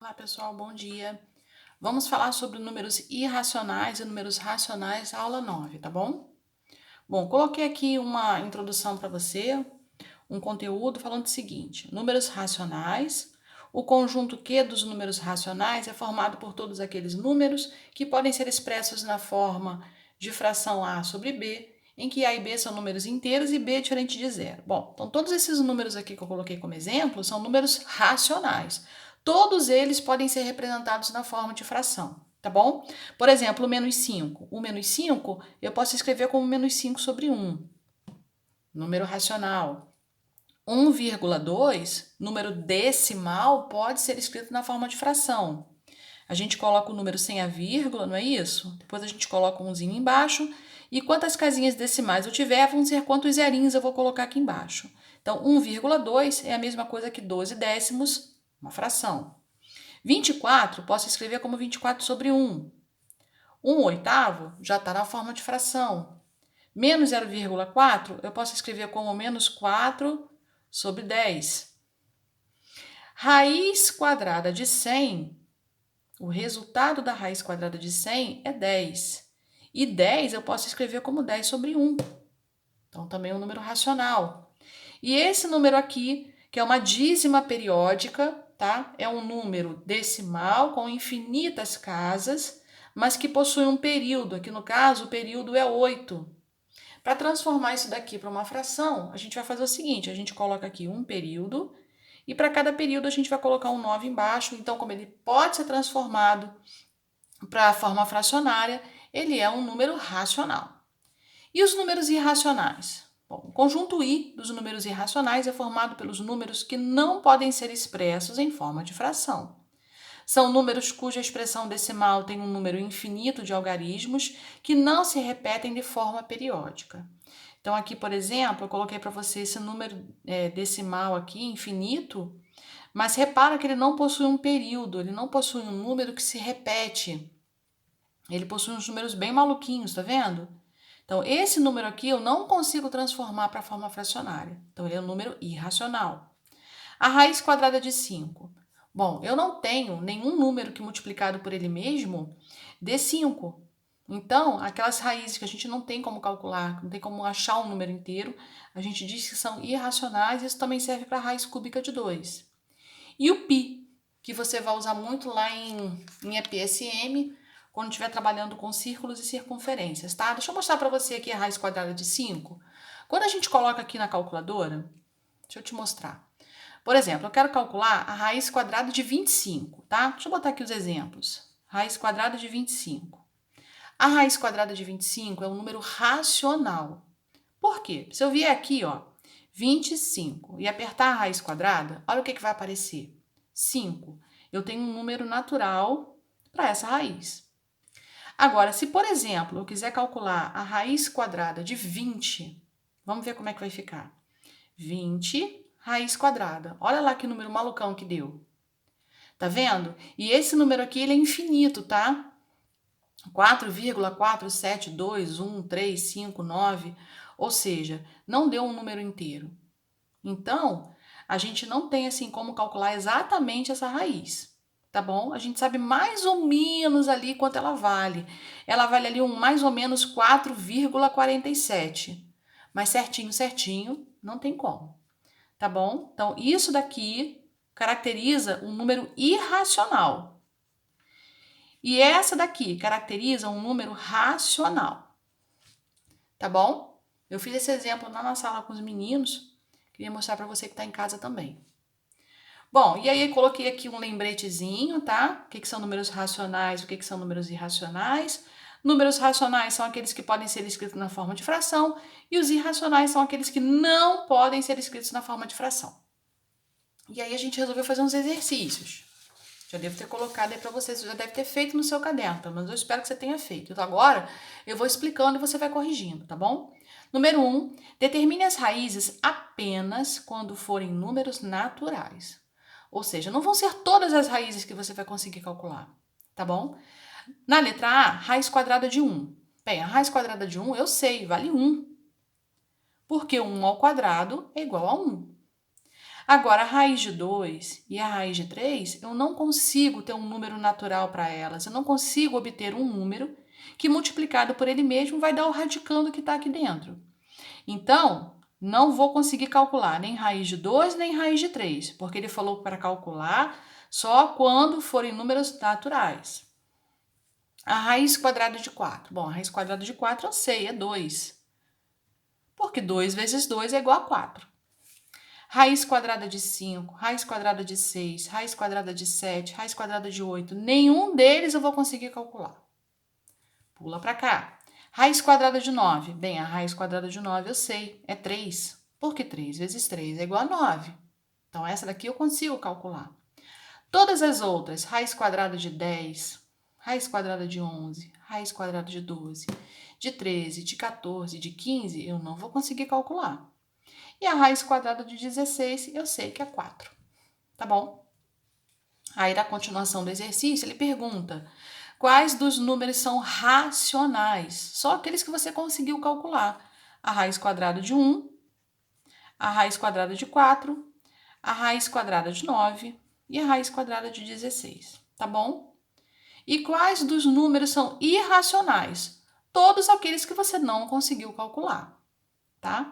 Olá pessoal, bom dia. Vamos falar sobre números irracionais e números racionais, aula 9, tá bom? Bom, coloquei aqui uma introdução para você, um conteúdo falando o seguinte: números racionais. O conjunto Q dos números racionais é formado por todos aqueles números que podem ser expressos na forma de fração A sobre B, em que A e B são números inteiros e B é diferente de zero. Bom, então todos esses números aqui que eu coloquei como exemplo são números racionais. Todos eles podem ser representados na forma de fração, tá bom? Por exemplo, o menos 5. O menos 5 eu posso escrever como menos 5 sobre 1, número racional. 1,2, número decimal, pode ser escrito na forma de fração. A gente coloca o número sem a vírgula, não é isso? Depois a gente coloca um umzinho embaixo. E quantas casinhas decimais eu tiver, vão ser quantos zerinhos eu vou colocar aqui embaixo. Então, 1,2 é a mesma coisa que 12 décimos, uma fração. 24, posso escrever como 24 sobre 1. 1 oitavo já está na forma de fração. Menos 0,4, eu posso escrever como menos 4 sobre 10. Raiz quadrada de 100, o resultado da raiz quadrada de 100 é 10. E 10 eu posso escrever como 10 sobre 1. Então, também é um número racional. E esse número aqui, que é uma dízima periódica, tá? É um número decimal com infinitas casas, mas que possui um período. Aqui no caso, o período é 8. Para transformar isso daqui para uma fração, a gente vai fazer o seguinte: a gente coloca aqui um período e para cada período a gente vai colocar um 9 embaixo. Então, como ele pode ser transformado para a forma fracionária, ele é um número racional. E os números irracionais? Bom, o conjunto I dos números irracionais é formado pelos números que não podem ser expressos em forma de fração. São números cuja expressão decimal tem um número infinito de algarismos que não se repetem de forma periódica. Então, aqui, por exemplo, eu coloquei para você esse número decimal aqui, infinito, mas repara que ele não possui um período, ele não possui um número que se repete. Ele possui uns números bem maluquinhos, tá vendo? Então, esse número aqui eu não consigo transformar para a forma fracionária. Então, ele é um número irracional. A raiz quadrada de 5. Bom, eu não tenho nenhum número que multiplicado por ele mesmo dê 5. Então, aquelas raízes que a gente não tem como calcular, não tem como achar um número inteiro, a gente diz que são irracionais. Isso também serve para a raiz cúbica de 2. E o π, que você vai usar muito lá em EPSM, quando estiver trabalhando com círculos e circunferências, tá? Deixa eu mostrar para você aqui a raiz quadrada de 5. Quando a gente coloca aqui na calculadora, deixa eu te mostrar. Por exemplo, eu quero calcular a raiz quadrada de 25, tá? Deixa eu botar aqui os exemplos. Raiz quadrada de 25. A raiz quadrada de 25 é um número racional. Por quê? Se eu vier aqui, ó, 25 e apertar a raiz quadrada, olha o que vai aparecer. 5. Eu tenho um número natural para essa raiz. Agora, se, por exemplo, eu quiser calcular a raiz quadrada de 20, vamos ver como é que vai ficar. 20 raiz quadrada. Olha lá que número malucão que deu. Tá vendo? E esse número aqui, ele é infinito, tá? 4,4721359, ou seja, não deu um número inteiro. Então, a gente não tem assim como calcular exatamente essa raiz, tá bom? A gente sabe mais ou menos ali quanto ela vale. Ela vale ali mais ou menos 4,47. Mas certinho, certinho, não tem como, tá bom? Então, isso daqui caracteriza um número irracional. E essa daqui caracteriza um número racional, tá bom? Eu fiz esse exemplo lá na sala com os meninos, queria mostrar para você que está em casa também. Bom, e aí eu coloquei aqui um lembretezinho, tá? O que são números racionais, o que são números irracionais. Números racionais são aqueles que podem ser escritos na forma de fração e os irracionais são aqueles que não podem ser escritos na forma de fração. E aí a gente resolveu fazer uns exercícios. Já devo ter colocado aí para vocês, já deve ter feito no seu caderno, mas eu espero que você tenha feito. Então agora eu vou explicando e você vai corrigindo, tá bom? Número 1, determine as raízes apenas quando forem números naturais. Ou seja, não vão ser todas as raízes que você vai conseguir calcular, tá bom? Na letra A, raiz quadrada de 1. Bem, a raiz quadrada de 1 eu sei, vale 1. Porque 1 ao quadrado é igual a 1. Agora, a raiz de 2 e a raiz de 3, eu não consigo ter um número natural para elas. Eu não consigo obter um número que, multiplicado por ele mesmo, vai dar o radicando que está aqui dentro. Então, não vou conseguir calcular nem raiz de 2 nem raiz de 3, porque ele falou para calcular só quando forem números naturais. A raiz quadrada de 4. Bom, a raiz quadrada de 4 eu sei, é 2. Porque 2 vezes 2 é igual a 4. Raiz quadrada de 5, raiz quadrada de 6, raiz quadrada de 7, raiz quadrada de 8. Nenhum deles eu vou conseguir calcular. Pula para cá. Raiz quadrada de 9. Bem, a raiz quadrada de 9 eu sei, é 3. Porque 3 vezes 3 é igual a 9. Então, essa daqui eu consigo calcular. Todas as outras, raiz quadrada de 10, raiz quadrada de 11, raiz quadrada de 12, de 13, de 14, de 15, eu não vou conseguir calcular. E a raiz quadrada de 16, eu sei que é 4. Tá bom? Aí, na continuação do exercício, ele pergunta: quais dos números são racionais? Só aqueles que você conseguiu calcular. A raiz quadrada de 1, a raiz quadrada de 4, a raiz quadrada de 9 e a raiz quadrada de 16. Tá bom? E quais dos números são irracionais? Todos aqueles que você não conseguiu calcular. Tá?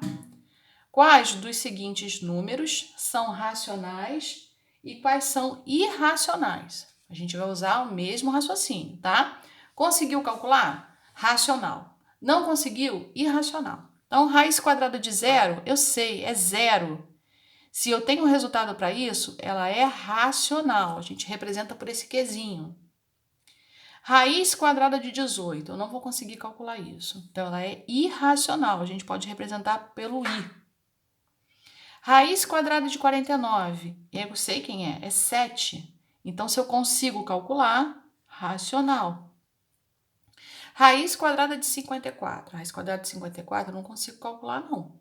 Quais dos seguintes números são racionais e quais são irracionais? A gente vai usar o mesmo raciocínio, tá? Conseguiu calcular? Racional. Não conseguiu? Irracional. Então, raiz quadrada de 0, eu sei, é 0. Se eu tenho um resultado para isso, ela é racional. A gente representa por esse quezinho. Raiz quadrada de 18, eu não vou conseguir calcular isso. Então, ela é irracional. A gente pode representar pelo i. Raiz quadrada de 49, eu sei quem é 7. Então, se eu consigo calcular, racional. Raiz quadrada de 54. Raiz quadrada de 54 eu não consigo calcular, não.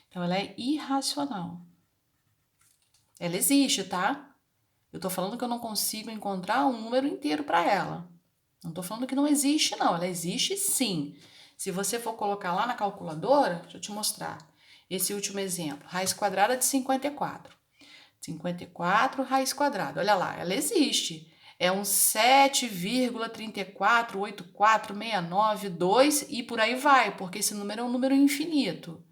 Então, ela é irracional. Ela existe, tá? Eu tô falando que eu não consigo encontrar um número inteiro para ela. Não tô falando que não existe, não. Ela existe sim. Se você for colocar lá na calculadora, deixa eu te mostrar. Esse último exemplo, raiz quadrada de 54. 54 raiz quadrada. Olha lá, ela existe. É um 7,3484692 e por aí vai, porque esse número é um número infinito.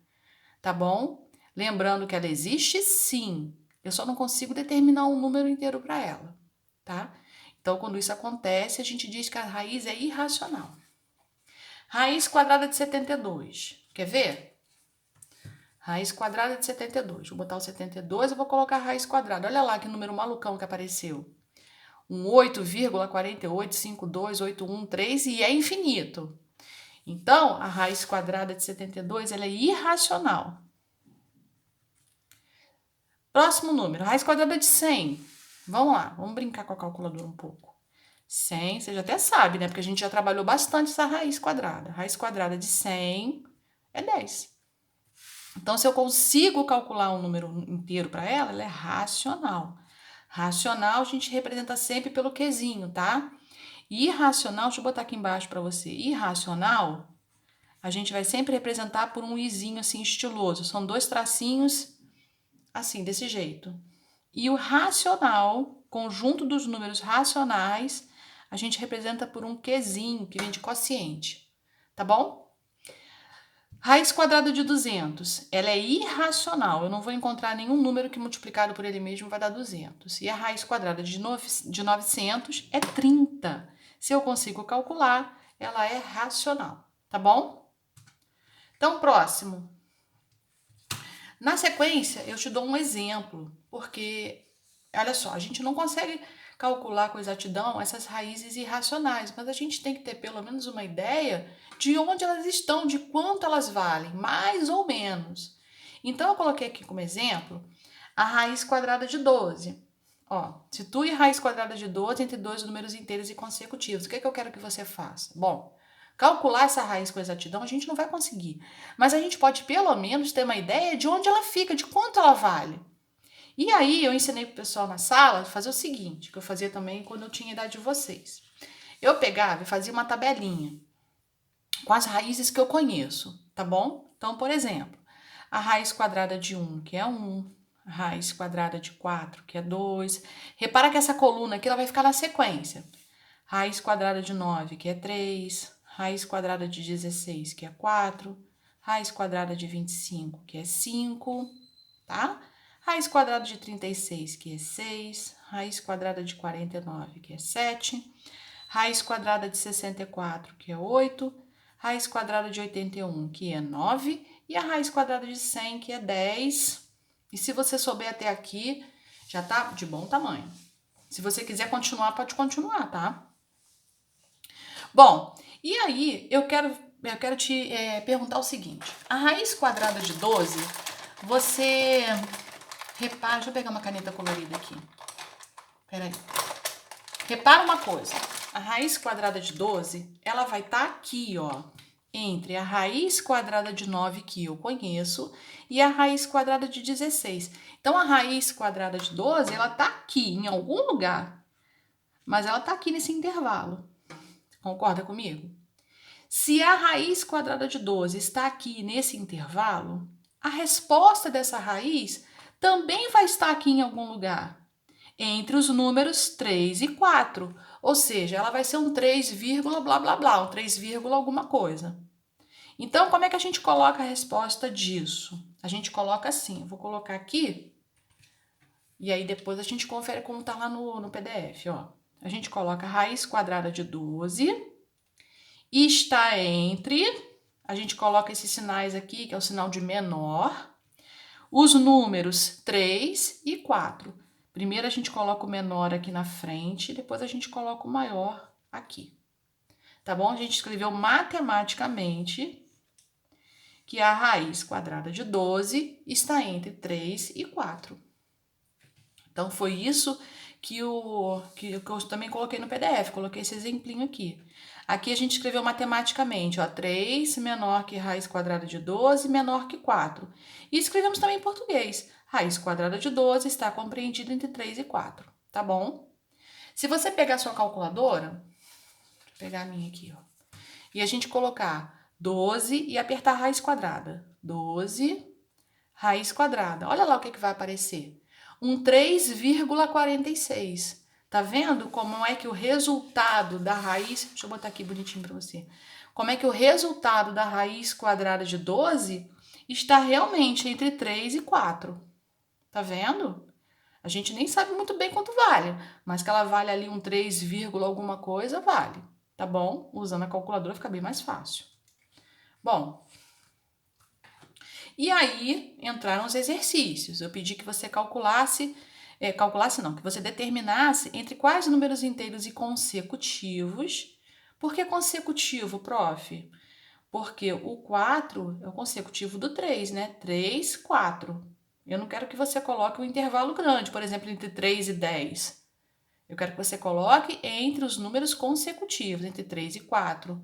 Tá bom? Lembrando que ela existe sim. Eu só não consigo determinar um número inteiro para ela, tá? Então, quando isso acontece, a gente diz que a raiz é irracional. Raiz quadrada de 72. Quer ver? Raiz quadrada de 72. Vou botar o 72 e vou colocar a raiz quadrada. Olha lá que número malucão que apareceu. Um 8,48528113 e é infinito. Então, a raiz quadrada de 72 ela é irracional. Próximo número, raiz quadrada de 100. Vamos lá, vamos brincar com a calculadora um pouco. 100, você já até sabe, né? Porque a gente já trabalhou bastante essa raiz quadrada. Raiz quadrada de 100 é 10. Então, se eu consigo calcular um número inteiro para ela, ela é racional. Racional a gente representa sempre pelo quezinho, tá? Irracional, deixa eu botar aqui embaixo para você. Irracional, a gente vai sempre representar por um izinho assim estiloso. São dois tracinhos assim, desse jeito. E o racional, conjunto dos números racionais, a gente representa por um quezinho, que vem de quociente. Tá bom? Raiz quadrada de 200, ela é irracional. Eu não vou encontrar nenhum número que multiplicado por ele mesmo vai dar 200. E a raiz quadrada de 900 é 30. Se eu consigo calcular, ela é racional. Tá bom? Então, próximo. Na sequência, eu te dou um exemplo, porque, olha só, a gente não consegue calcular com exatidão essas raízes irracionais, mas a gente tem que ter pelo menos uma ideia de onde elas estão, de quanto elas valem, mais ou menos. Então, eu coloquei aqui como exemplo a raiz quadrada de 12. Ó, situe raiz quadrada de 12 entre dois números inteiros e consecutivos. O que é que eu quero que você faça? Bom, calcular essa raiz com exatidão a gente não vai conseguir, mas a gente pode pelo menos ter uma ideia de onde ela fica, de quanto ela vale. E aí eu ensinei pro pessoal na sala a fazer o seguinte, que eu fazia também quando eu tinha a idade de vocês. Eu pegava e fazia uma tabelinha com as raízes que eu conheço, tá bom? Então, por exemplo, a raiz quadrada de 1, que é 1, a raiz quadrada de 4, que é 2. Repara que essa coluna aqui ela vai ficar na sequência. Raiz quadrada de 9, que é 3. Raiz quadrada de 16, que é 4. Raiz quadrada de 25, que é 5, tá? Raiz quadrada de 36, que é 6. Raiz quadrada de 49, que é 7. Raiz quadrada de 64, que é 8. Raiz quadrada de 81, que é 9. E a raiz quadrada de 100, que é 10. E se você souber até aqui, já tá de bom tamanho. Se você quiser continuar, pode continuar, tá? Bom, e aí eu quero te perguntar o seguinte. A raiz quadrada de 12, você repara... Deixa eu pegar uma caneta colorida aqui. Peraí. Repara uma coisa. A raiz quadrada de 12, ela vai estar aqui, ó, entre a raiz quadrada de 9 que eu conheço e a raiz quadrada de 16. Então, a raiz quadrada de 12, ela tá aqui em algum lugar, mas ela tá aqui nesse intervalo. Concorda comigo? Se a raiz quadrada de 12 está aqui nesse intervalo, a resposta dessa raiz também vai estar aqui em algum lugar, entre os números 3 e 4. Ou seja, ela vai ser um 3, blá blá blá, um 3, alguma coisa. Então, como é que a gente coloca a resposta disso? A gente coloca assim, eu vou colocar aqui, e aí depois a gente confere como tá lá no PDF, ó. A gente coloca a raiz quadrada de 12, e está entre, a gente coloca esses sinais aqui, que é o sinal de menor, os números 3 e 4. Primeiro a gente coloca o menor aqui na frente, depois a gente coloca o maior aqui. Tá bom? A gente escreveu matematicamente que a raiz quadrada de 12 está entre 3 e 4. Então, foi isso que eu também coloquei no PDF, coloquei esse exemplinho aqui. Aqui a gente escreveu matematicamente, ó, 3 menor que raiz quadrada de 12 menor que 4. E escrevemos também em português. Raiz quadrada de 12 está compreendida entre 3 e 4, tá bom? Se você pegar a sua calculadora, vou pegar a minha aqui, ó, e a gente colocar 12 e apertar raiz quadrada. 12, raiz quadrada. Olha lá o que vai aparecer. Um 3,46. Tá vendo como é que o resultado da raiz... Deixa eu botar aqui bonitinho para você. Como é que o resultado da raiz quadrada de 12 está realmente entre 3 e 4. Tá vendo? A gente nem sabe muito bem quanto vale, mas que ela vale ali um 3, alguma coisa, vale. Tá bom? Usando a calculadora fica bem mais fácil. Bom... E aí entraram os exercícios. Eu pedi que você calculasse não, que você determinasse entre quais números inteiros e consecutivos. Por que consecutivo, prof? Porque o 4 é o consecutivo do 3, né? 3, 4. Eu não quero que você coloque um intervalo grande, por exemplo, entre 3 e 10. Eu quero que você coloque entre os números consecutivos, entre 3 e 4.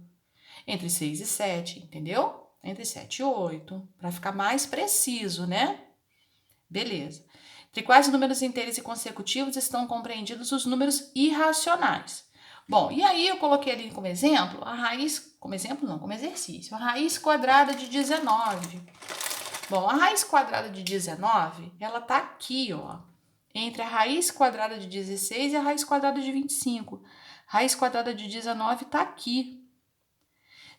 Entre 6 e 7, entendeu? Entre 7 e 8, para ficar mais preciso, né? Beleza. Entre quais números inteiros e consecutivos estão compreendidos os números irracionais? Bom, e aí eu coloquei ali como exemplo a raiz, como exemplo não, como exercício, a raiz quadrada de 19. Bom, a raiz quadrada de 19, ela tá aqui, ó, entre a raiz quadrada de 16 e a raiz quadrada de 25. A raiz quadrada de 19 tá aqui.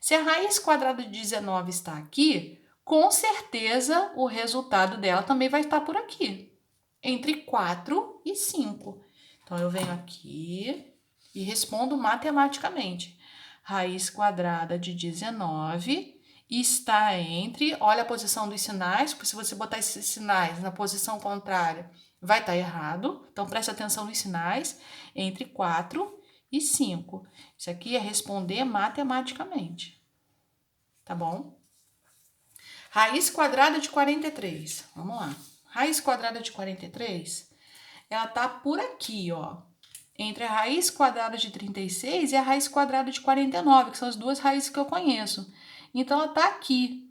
Se a raiz quadrada de 19 está aqui, com certeza o resultado dela também vai estar por aqui, entre 4 e 5. Então, eu venho aqui e respondo matematicamente. Raiz quadrada de 19 está entre... Olha a posição dos sinais, porque se você botar esses sinais na posição contrária, vai estar errado. Então, preste atenção nos sinais. Entre 4 e 5. Isso aqui é responder matematicamente. Tá bom? Raiz quadrada de 43. Vamos lá. Raiz quadrada de 43, ela tá por aqui, ó. Entre a raiz quadrada de 36 e a raiz quadrada de 49, que são as duas raízes que eu conheço. Então, ela tá aqui.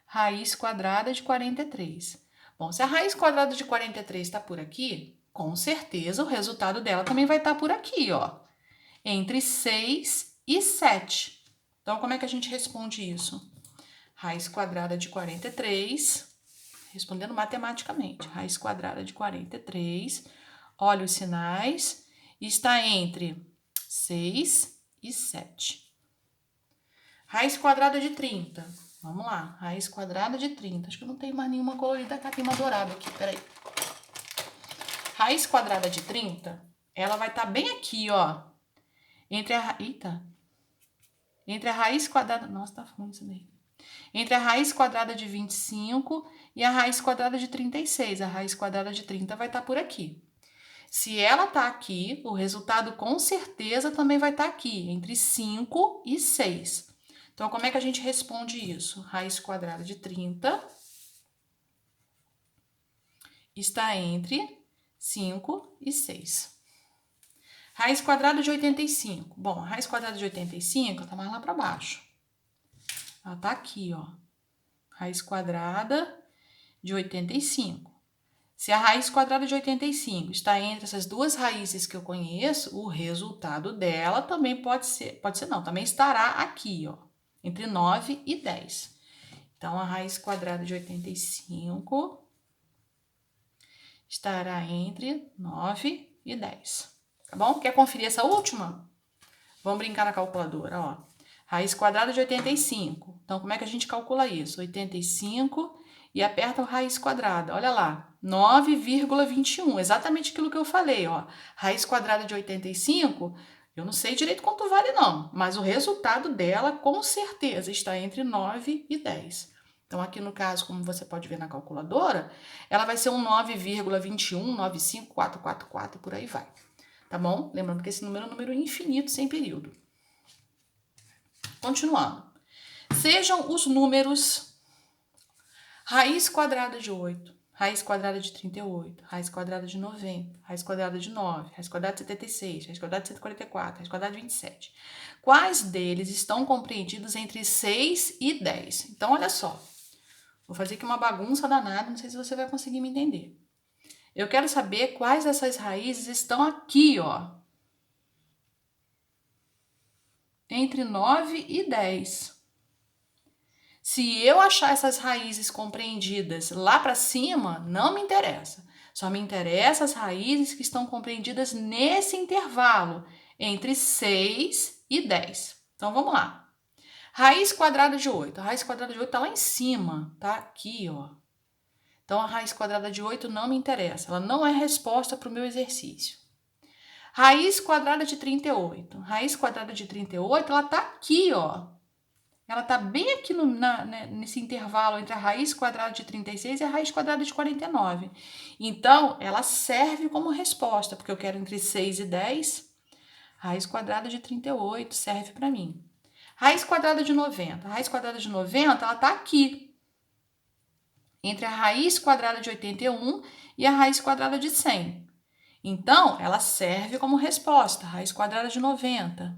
Raiz quadrada de 43. Bom, se a raiz quadrada de 43 está por aqui, com certeza o resultado dela também vai estar por aqui, ó. Entre 6 e 7. Então, como é que a gente responde isso? Raiz quadrada de 43 respondendo matematicamente. Raiz quadrada de 43, olha os sinais, está entre 6 e 7. Raiz quadrada de 30. Vamos lá, raiz quadrada de 30. Acho que não tem mais nenhuma colorida cá, tem uma dourada aqui, peraí. Raiz quadrada de 30, ela vai estar bem aqui, ó. Entre a raiz quadrada... Nossa, tá fundo isso daí. Entre a raiz quadrada de 25 e a raiz quadrada de 36. A raiz quadrada de 30 vai estar por aqui. Se ela tá aqui, o resultado com certeza também vai estar aqui, entre 5 e 6. Então, como é que a gente responde isso? Raiz quadrada de 30 está entre 5 e 6. Raiz quadrada de 85. Bom, a raiz quadrada de 85 está mais lá para baixo. Ela tá aqui, ó. Raiz quadrada de 85. Se a raiz quadrada de 85 está entre essas duas raízes que eu conheço, o resultado dela também pode ser não, também estará aqui, ó, entre 9 e 10. Então, a raiz quadrada de 85 estará entre 9 e 10. Tá bom? Quer conferir essa última? Vamos brincar na calculadora, ó. Raiz quadrada de 85. Então, como é que a gente calcula isso? 85 e aperta o raiz quadrada. Olha lá, 9,21. Exatamente aquilo que eu falei, ó. Raiz quadrada de 85, eu não sei direito quanto vale não, mas o resultado dela com certeza está entre 9 e 10. Então, aqui no caso, como você pode ver na calculadora, ela vai ser um 9,21, 95444 e por aí vai. Tá bom? Lembrando que esse número é um número infinito sem período. Continuando. Sejam os números raiz quadrada de 8, raiz quadrada de 38, raiz quadrada de 90, raiz quadrada de 9, raiz quadrada de 76, raiz quadrada de 144, raiz quadrada de 27. Quais deles estão compreendidos entre 6 e 10? Então, olha só. Vou fazer aqui uma bagunça danada, não sei se você vai conseguir me entender. Eu quero saber quais dessas raízes estão aqui, ó. Entre 9 e 10. Se eu achar essas raízes compreendidas lá para cima, não me interessa. Só me interessa as raízes que estão compreendidas nesse intervalo, entre 6 e 10. Então, vamos lá. Raiz quadrada de 8. A raiz quadrada de 8 está lá em cima, tá aqui, ó. Então, a raiz quadrada de 8 não me interessa. Ela não é resposta para o meu exercício. Raiz quadrada de 38. Raiz quadrada de 38, ela tá aqui, ó. Ela tá bem aqui nesse intervalo entre a raiz quadrada de 36 e a raiz quadrada de 49. Então, ela serve como resposta, porque eu quero entre 6 e 10. Raiz quadrada de 38 serve para mim. Raiz quadrada de 90. A raiz quadrada de 90, ela tá aqui. Entre a raiz quadrada de 81 e a raiz quadrada de 100. Então, ela serve como resposta, raiz quadrada de 90.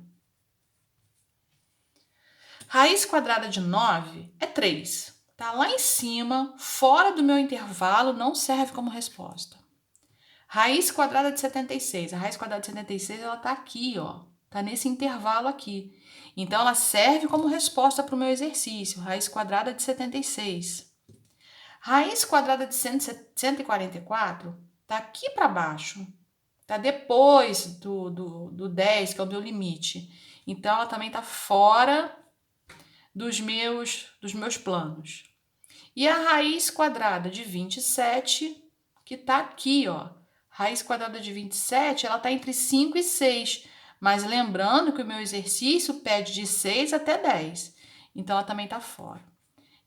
Raiz quadrada de 9 é 3. Tá lá em cima, fora do meu intervalo, não serve como resposta. Raiz quadrada de 76. A raiz quadrada de 76, ela tá aqui, ó. Tá nesse intervalo aqui. Então, ela serve como resposta para o meu exercício. Raiz quadrada de 76. Raiz quadrada de 144 tá aqui para baixo. Tá depois do 10, que é o meu limite. Então, ela também tá fora dos meus planos. E a raiz quadrada de 27, que tá aqui, ó. Raiz quadrada de 27, ela tá entre 5 e 6. Mas lembrando que o meu exercício pede de 6 até 10. Então, ela também tá fora.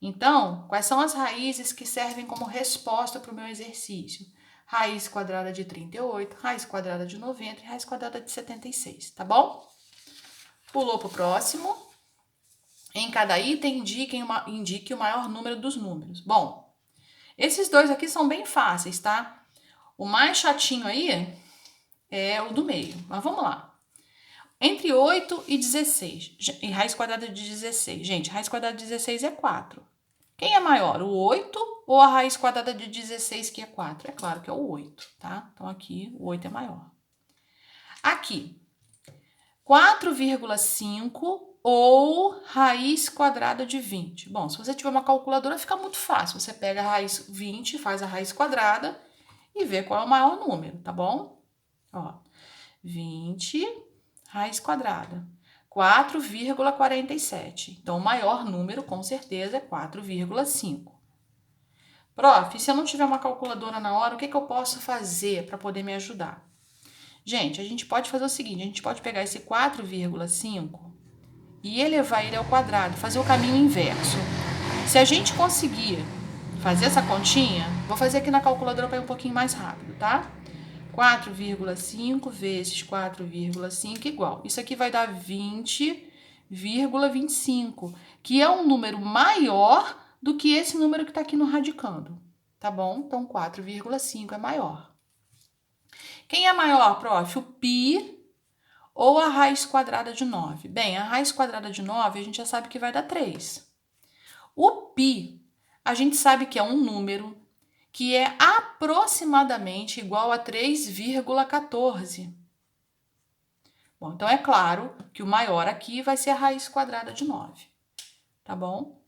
Então, quais são as raízes que servem como resposta para o meu exercício? Raiz quadrada de 38, raiz quadrada de 90 e raiz quadrada de 76, tá bom? Pulou pro próximo. Em cada item, indique o maior número dos números. Bom, esses dois aqui são bem fáceis, tá? O mais chatinho aí é o do meio, mas vamos lá. Entre 8 e 16, e raiz quadrada de 16. Gente, raiz quadrada de 16 é 4. Quem é maior, o 8 ou a raiz quadrada de 16, que é 4? É claro que é o 8, tá? Então, aqui, o 8 é maior. Aqui, 4,5 ou raiz quadrada de 20. Bom, se você tiver uma calculadora, fica muito fácil. Você pega a raiz 20, faz a raiz quadrada e vê qual é o maior número, tá bom? Ó, 20, raiz quadrada, 4,47. Então, o maior número, com certeza, é 4,5. Prof, se eu não tiver uma calculadora na hora, o que eu posso fazer para poder me ajudar? Gente, a gente pode fazer o seguinte, a gente pode pegar esse 4,5 e elevar ele ao quadrado, fazer o caminho inverso. Se a gente conseguir fazer essa continha, vou fazer aqui na calculadora para ir um pouquinho mais rápido, tá? 4,5 vezes 4,5 igual. Isso aqui vai dar 20,25, que é um número maior do que esse número que está aqui no radicando, tá bom? Então, 4,5 é maior. Quem é maior, prof? O π ou a raiz quadrada de 9? Bem, a raiz quadrada de 9 a gente já sabe que vai dar 3. O π, a gente sabe que é um número que é aproximadamente igual a 3,14. Bom, então é claro que o maior aqui vai ser a raiz quadrada de 9, tá bom?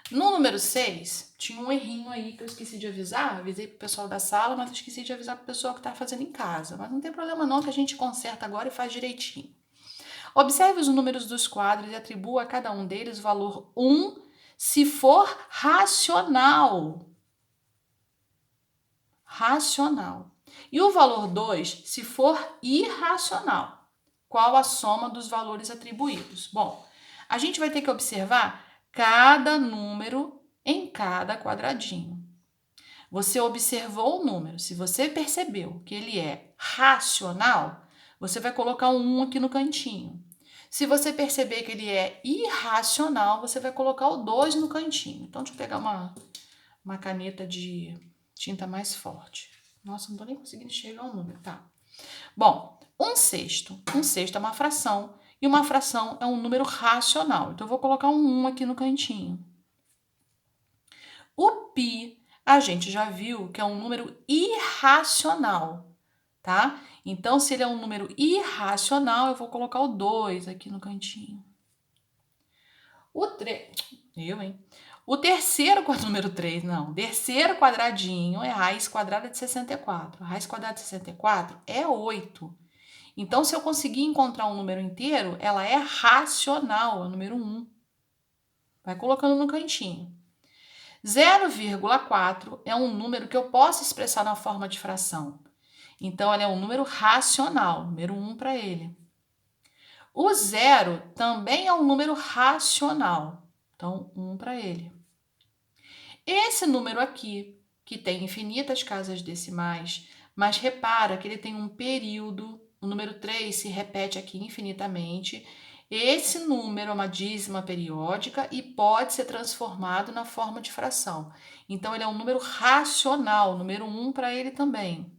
No número 6, tinha um errinho aí que eu esqueci de avisar. Avisei pro pessoal da sala, mas eu esqueci de avisar pro pessoal que tá fazendo em casa. Mas não tem problema não, que a gente conserta agora e faz direitinho. Observe os números dos quadros e atribua a cada um deles o valor 1 se for racional. Racional. E o valor 2 se for irracional. Qual a soma dos valores atribuídos? Bom, a gente vai ter que observar cada número em cada quadradinho. Você observou o número, se você percebeu que ele é racional, você vai colocar um 1 aqui no cantinho. Se você perceber que ele é irracional, você vai colocar o 2 no cantinho. Então, deixa eu pegar uma caneta de tinta mais forte. Nossa, não tô nem conseguindo enxergar o número, tá? Bom, 1/6. 1/6 é uma fração, e uma fração é um número racional. Então, eu vou colocar um 1 aqui no cantinho. O π, a gente já viu que é um número irracional, tá? Então, se ele é um número irracional, eu vou colocar o 2 aqui no cantinho. O terceiro número 3, não. O terceiro quadradinho é raiz quadrada de 64. A raiz quadrada de 64 é 8. Então, se eu conseguir encontrar um número inteiro, ela é racional, é o número 1. Vai colocando no cantinho. 0,4 é um número que eu posso expressar na forma de fração. Então, ele é um número racional, número 1 para ele. O 0 também é um número racional, então 1 para ele. Esse número aqui, que tem infinitas casas decimais, mas repara que ele tem um período, o número 3 se repete aqui infinitamente. Esse número é uma dízima periódica e pode ser transformado na forma de fração. Então, ele é um número racional, número 1 para ele também.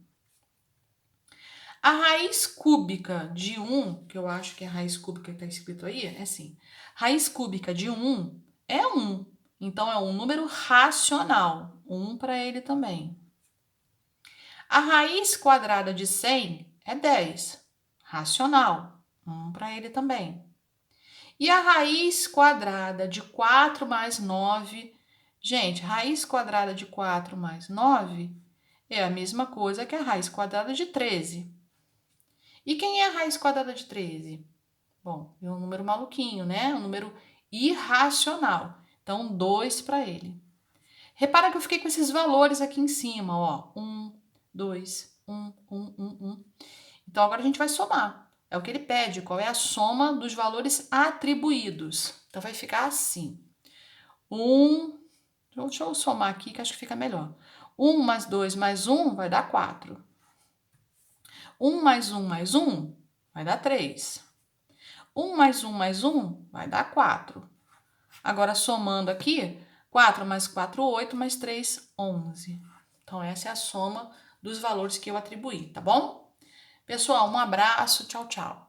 A raiz cúbica de 1, que eu acho que é a raiz cúbica que está escrito aí, é assim. Raiz cúbica de 1 é 1. Então, é um número racional. 1 para ele também. A raiz quadrada de 100 é 10. Racional. 1 para ele também. E a raiz quadrada de 4 mais 9... Gente, raiz quadrada de 4 mais 9 é a mesma coisa que a raiz quadrada de 13. E quem é a raiz quadrada de 13? Bom, é um número maluquinho, né? Um número irracional. Então, 2 para ele. Repara que eu fiquei com esses valores aqui em cima, ó. 1, 2, 1, 1, 1, 1. Então, agora a gente vai somar. É o que ele pede, qual é a soma dos valores atribuídos. Então, vai ficar assim. deixa eu somar aqui, que acho que fica melhor. 1 mais 2 mais 1 vai dar 4. 1 mais 1 mais 1 vai dar 3. 1 mais 1 mais 1 vai dar 4. Agora, somando aqui, 4 mais 4, 8, mais 3, 11. Então, essa é a soma dos valores que eu atribuí, tá bom? Pessoal, um abraço, tchau, tchau.